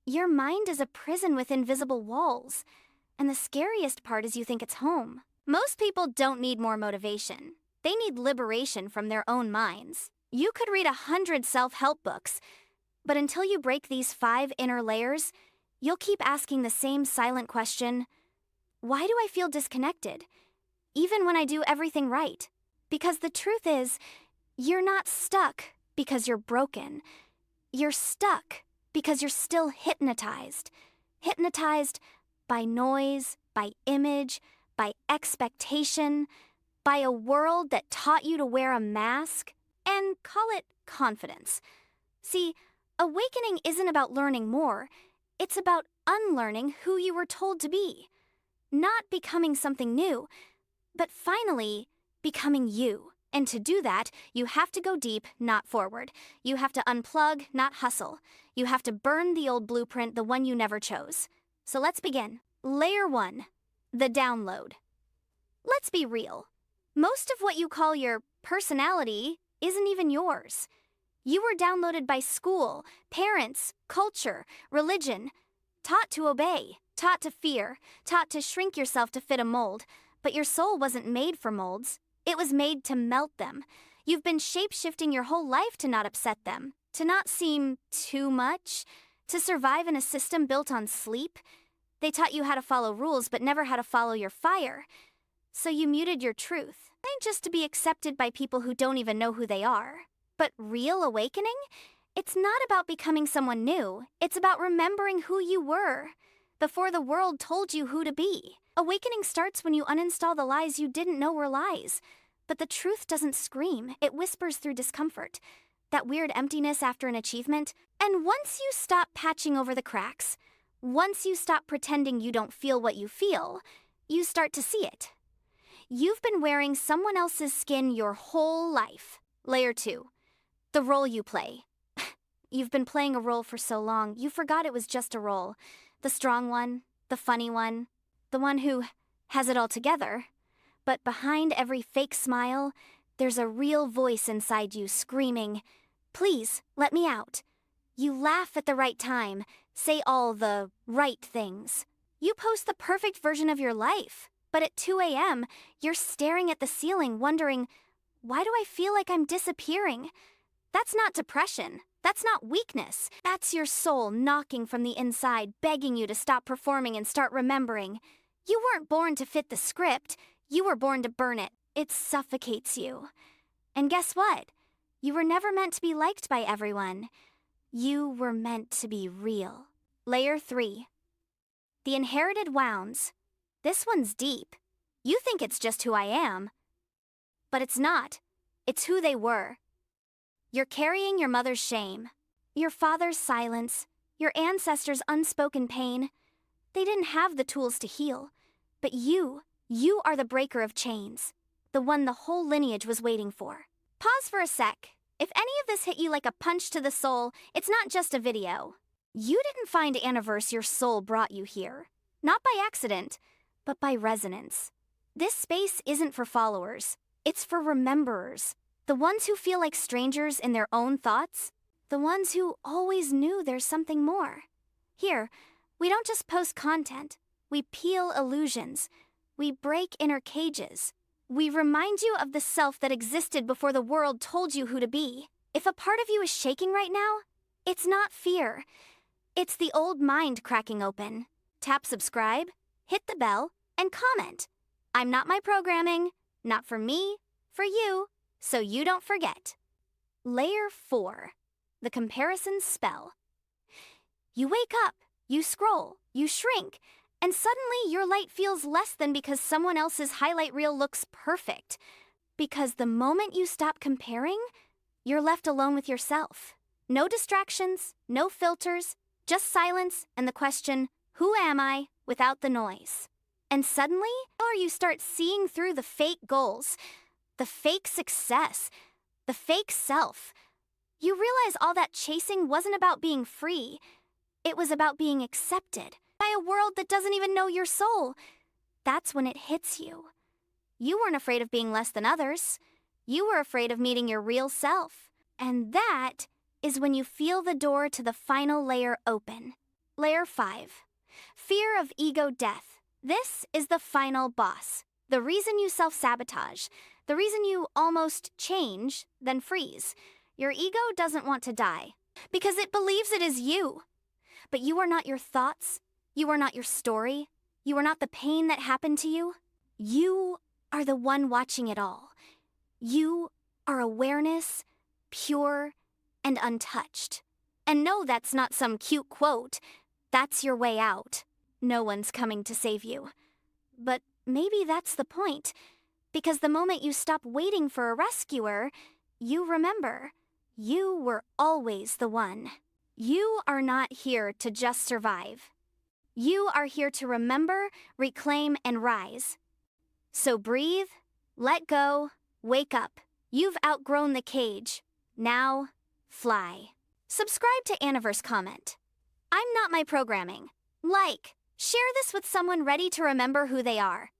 Your mind is a prison with invisible walls, and the scariest part is you think it's home. Most people don't need more motivation. They need liberation from their own minds. You could read 100 self-help books, but until you break these 5 inner layers, you'll keep asking the same silent question, why do I feel disconnected, even when I do everything right? Because the truth is, you're not stuck because you're broken. You're stuck because you're still hypnotized. Hypnotized by noise, by image, by expectation, by a world that taught you to wear a mask and call it confidence. See, awakening isn't about learning more. It's about unlearning who you were told to be. Not becoming something new, but finally becoming you. And to do that, you have to go deep, not forward. You have to unplug, not hustle. You have to burn the old blueprint, the one you never chose. So let's begin. Layer 1, the download. Let's be real. Most of what you call your personality isn't even yours. You were downloaded by school, parents, culture, religion, taught to obey, taught to fear, taught to shrink yourself to fit a mold. But your soul wasn't made for molds. It was made to melt them. You've been shape-shifting your whole life to not upset them, to not seem too much, to survive in a system built on sleep. They taught you how to follow rules, but never how to follow your fire. So you muted your truth, not just to be accepted by people who don't even know who they are. But real awakening? It's not about becoming someone new. It's about remembering who you were before the world told you who to be. Awakening starts when you uninstall the lies you didn't know were lies. But the truth doesn't scream, it whispers through discomfort. That weird emptiness after an achievement. And once you stop patching over the cracks, once you stop pretending you don't feel what you feel, you start to see it. You've been wearing someone else's skin your whole life. Layer 2, the role you play. You've been playing a role for so long, you forgot it was just a role. The strong one, the funny one, the one who has it all together. But behind every fake smile, there's a real voice inside you screaming, "Please, let me out." You laugh at the right time, say all the right things. You post the perfect version of your life, but at 2 a.m., you're staring at the ceiling wondering, why do I feel like I'm disappearing? That's not depression. That's not weakness. That's your soul knocking from the inside, begging you to stop performing and start remembering. You weren't born to fit the script. You were born to burn it. It suffocates you. And guess what? You were never meant to be liked by everyone. You were meant to be real. Layer 3. The inherited wounds. This one's deep. You think it's just who I am. But it's not. It's who they were. You're carrying your mother's shame, your father's silence, your ancestors' unspoken pain. They didn't have the tools to heal. But you are the breaker of chains, the one the whole lineage was waiting for. Pause for a sec. If any of this hit you like a punch to the soul, it's not just a video. You didn't find Anniverse, your soul brought you here. Not by accident, but by resonance. This space isn't for followers. It's for rememberers. The ones who feel like strangers in their own thoughts. The ones who always knew there's something more. Here, we don't just post content. We peel illusions. We break inner cages. We remind you of the self that existed before the world told you who to be. If a part of you is shaking right now, it's not fear. It's the old mind cracking open. Tap subscribe, hit the bell, and comment. I'm not my programming, not for me, for you, so you don't forget. Layer 4, the comparison spell. You wake up, you scroll, you shrink, and suddenly your light feels less than because someone else's highlight reel looks perfect. Because the moment you stop comparing, you're left alone with yourself. No distractions, no filters, just silence and the question, who am I, without the noise? And suddenly, or you start seeing through the fake goals, the fake success, the fake self. You realize all that chasing wasn't about being free. It was about being accepted by a world that doesn't even know your soul. That's when it hits you. You weren't afraid of being less than others. You were afraid of meeting your real self. And that is when you feel the door to the final layer open. Layer 5. Fear of ego death. This is the final boss. The reason you self-sabotage. The reason you almost change, then freeze. Your ego doesn't want to die, because it believes it is you. But you are not your thoughts. You are not your story. You are not the pain that happened to you. You are the one watching it all. You are awareness, pure and untouched. And no, that's not some cute quote. That's your way out. No one's coming to save you. But maybe that's the point. Because the moment you stop waiting for a rescuer, you remember. You were always the one. You are not here to just survive. You are here to remember, reclaim, and rise. So breathe, let go, wake up. You've outgrown the cage. Now, fly. Subscribe to Anniverse Comment. I'm not my programming. Like, share this with someone ready to remember who they are.